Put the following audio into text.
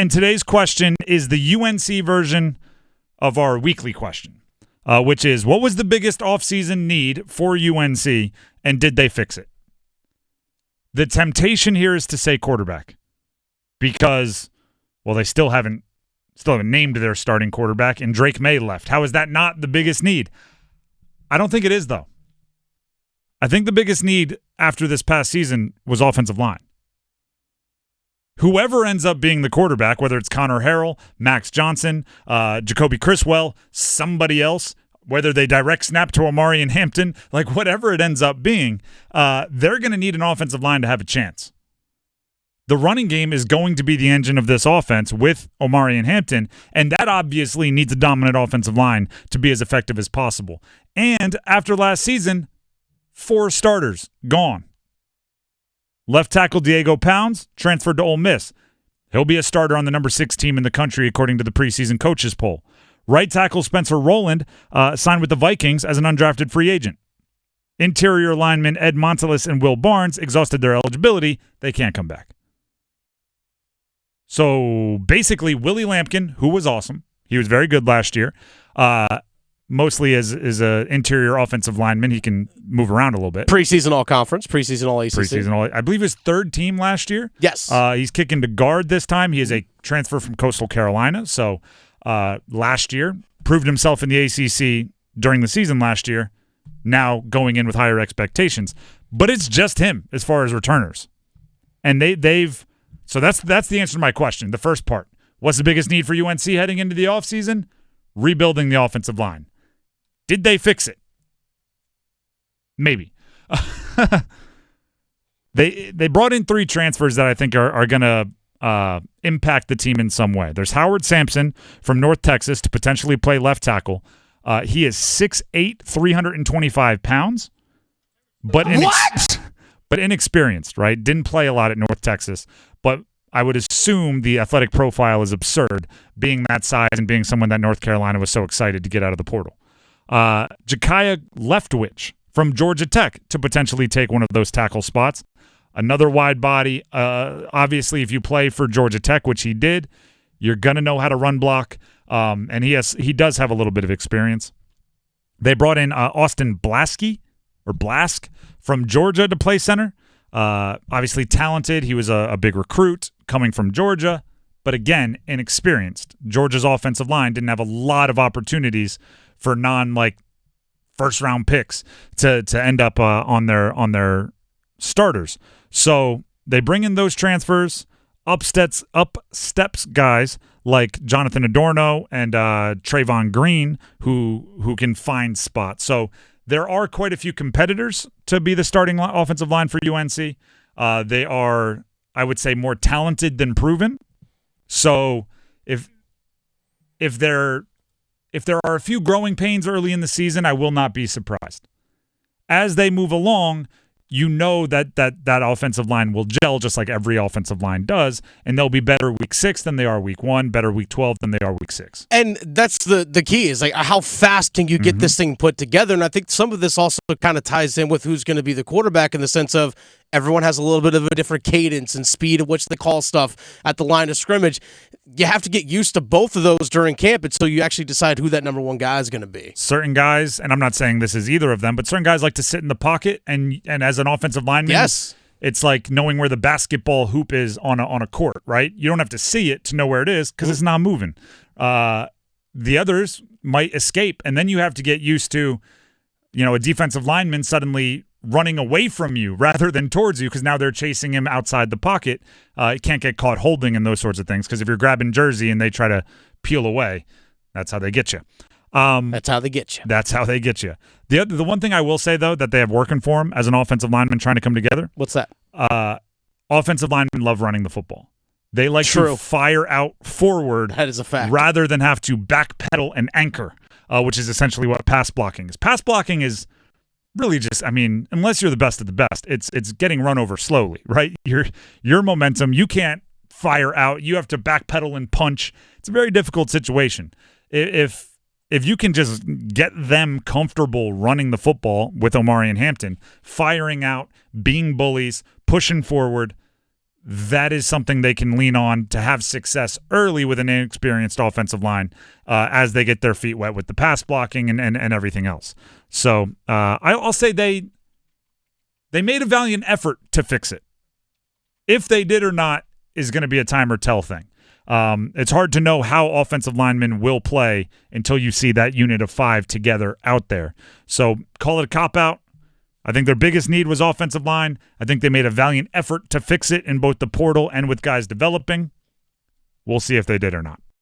And today's question is the UNC version of our weekly question, which is, what was the biggest offseason need for UNC, and did they fix it? The temptation here is to say quarterback because, well, they still haven't named their starting quarterback, and Drake May left. How is that not the biggest need? I don't think it is, though. I think the biggest need after this past season was offensive line. Whoever ends up being the quarterback, whether it's Connor Harrell, Max Johnson, Jacoby Criswell, somebody else, whether they direct snap to Omari and Hampton, like whatever it ends up being, they're going to need an offensive line to have a chance. The running game is going to be the engine of this offense with Omari and Hampton, and that obviously needs a dominant offensive line to be as effective as possible. And after last season, 4 starters gone. Left tackle Diego Pounds transferred to Ole Miss. He'll be a starter on the number 6 team in the country according to the preseason coaches poll. Right tackle Spencer Rowland signed with the Vikings as an undrafted free agent. Interior linemen Ed Montelis and Will Barnes exhausted their eligibility. They can't come back. So basically, Willie Lampkin, who was awesome, he was very good last year, mostly as an interior offensive lineman. He can move around a little bit. Preseason All-Conference, preseason All-ACC. Preseason All, I believe his 3rd team last year. Yes. He's kicking to guard this time. He is a transfer from Coastal Carolina. So last year, proved himself in the ACC during the season last year, now going in with higher expectations. But it's just him as far as returners. And they've – so that's the answer to my question, the first part. What's the biggest need for UNC heading into the offseason? Rebuilding the offensive line. Did they fix it? Maybe. They brought in 3 transfers that I think are going to impact the team in some way. There's Howard Sampson from North Texas to potentially play left tackle. He is 6'8", 325 pounds. But inexperienced, right? Didn't play a lot at North Texas. But I would assume the athletic profile is absurd, being that size and being someone that North Carolina was so excited to get out of the portal. Jakiah Leftwich from Georgia Tech to potentially take one of those tackle spots. Another wide body. Obviously, if you play for Georgia Tech, which he did, you're going to know how to run block, and he does have a little bit of experience. They brought in Austin Blask from Georgia to play center. Obviously talented. He was a big recruit coming from Georgia, but again, inexperienced. Georgia's offensive line didn't have a lot of opportunities for first-round picks to end up on their starters. So they bring in those transfers, up steps guys like Jonathan Adorno and Trayvon Green who can find spots. So there are quite a few competitors to be the starting offensive line for UNC. They are, I would say, more talented than proven. So if there are a few growing pains early in the season, I will not be surprised. As they move along, you know that offensive line will gel just like every offensive line does, and they'll be better week 6 than they are week 1, better week 12 than they are week 6. And that's the key is like how fast can you get this thing put together? And I think some of this also kind of ties in with who's going to be the quarterback in the sense of everyone has a little bit of a different cadence and speed at which they call stuff at the line of scrimmage. You have to get used to both of those during camp until you actually decide who that number 1 guy is going to be. Certain guys, and I'm not saying this is either of them, but certain guys like to sit in the pocket, and as an offensive lineman, yes, it's like knowing where the basketball hoop is on a court, right? You don't have to see it to know where it is because it's not moving. The others might escape, and then you have to get used to, a defensive lineman suddenly running away from you rather than towards you because now they're chasing him outside the pocket. You can't get caught holding and those sorts of things because if you're grabbing jersey and they try to peel away, that's how they get you. That's how they get you. That's how they get you. The one thing I will say, though, that they have working for them as an offensive lineman trying to come together. What's that? Offensive linemen love running the football. They like to fire out forward. That is a fact. Rather than have to backpedal and anchor, which is essentially what pass blocking is. Pass blocking is really just, unless you're the best of the best, it's getting run over slowly, right? Your momentum, you can't fire out. You have to backpedal and punch. It's a very difficult situation. If you can just get them comfortable running the football with Omari and Hampton, firing out, being bullies, pushing forward, that is something they can lean on to have success early with an inexperienced offensive line as they get their feet wet with the pass blocking and everything else. So I'll say they made a valiant effort to fix it. If they did or not is going to be a time or tell thing. It's hard to know how offensive linemen will play until you see that unit of 5 together out there. So call it a cop-out. I think their biggest need was offensive line. I think they made a valiant effort to fix it in both the portal and with guys developing. We'll see if they did or not.